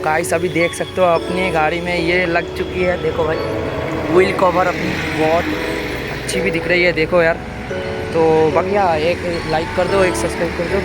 Guys अभी देख सकते हो अपनी गाड़ी में ये लग चुकी है। देखो भाई व्हील कवर अपनी बहुत अच्छी भी दिख रही है, देखो यार। तो बढ़िया, एक लाइक कर दो, एक सब्सक्राइब कर दो।